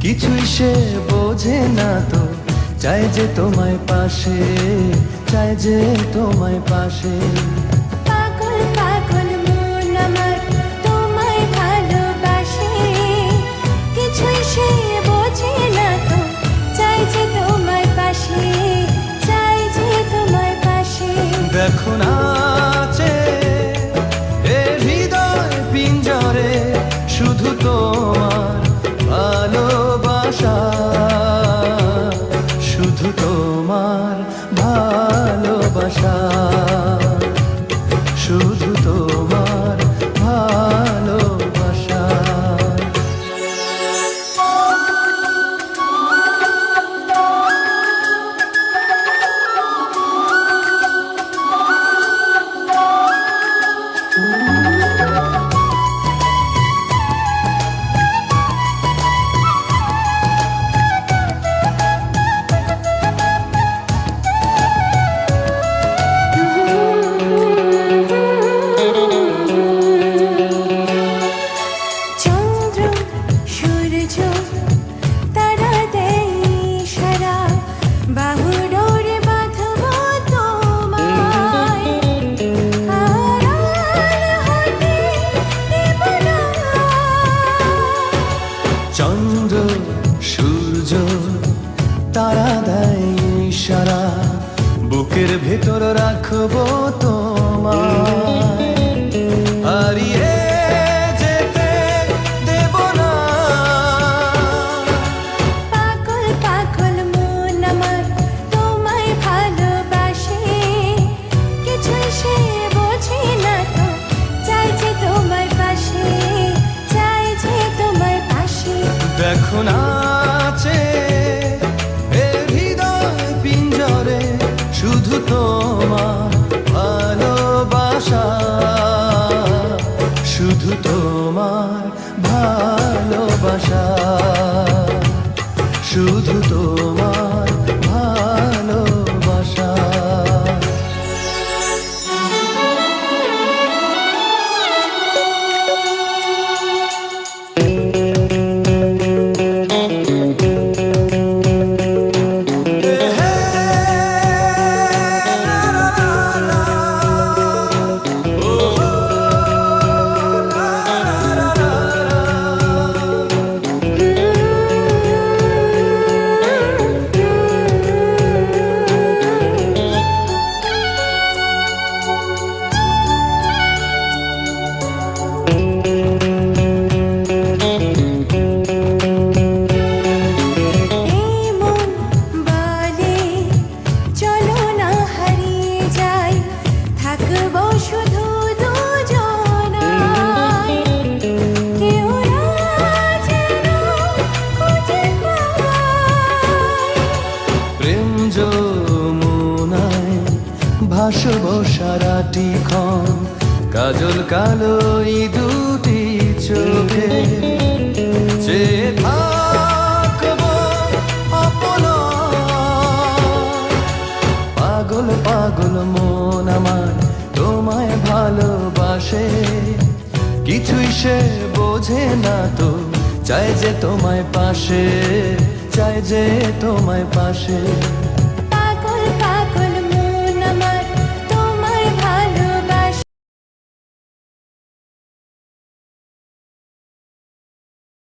কিছুই সে বোঝে না তো, চাই যে তোমায় পাশে, চাই যে তোমায় পাশে। পাগল পাগল মন আমার তোমায় ভালোবাসে, কিছুই সে বোঝে না তো, চাই যে তোমায় পাশে, চাই যে তোমায় পাশে। দেখো নাচে এ হৃদয় পিঞ্জরে, শুধু তোমার ভালোবাসা, শুধু তোমার ভালোবাসা, শুধু তোমার ভালোবাসা। চন্দ্র সূর্য তারা দেয় ইশারা, বাহুডোরে বাঁধবো তোমায়, আড়াল হতে দেব না। চন্দ্র সূর্য তারা দেয় ইশারা, বুকের ভেতর রাখবো তোমায়, হারিয়ে যেতে দেব না। পাগল পাগল মন আমার তোমায় ভালোবাসে, কিছুই সে বোঝে না তো, চাই যে তোমায় পাশে, চাই যে তোমায় পাশে। দেখো নাচে এ হৃদয় পিঞ্জরে, শুধু তোমার ভালোবাসা, শুধু তোমার ভালোবাসা, শুধু তোমার ভালোবাসা। এই মন বলে চলো না হারিয়ে যাই, থাকবো শুধু দুজনায়, কেউ না যেন খুঁজে পায়। প্রেম যমুনায় ভাসবো সারাটি ক্ষণ, কাজল কালো এই দুটি চোখে, চেয়ে থাকবো অপলক। পাগল পাগল মন আমার তোমায় ভালোবাসে, কিছুই সে বোঝে না তো, চাই যে তোমায় পাশে, চাই যে তোমায় পাশে।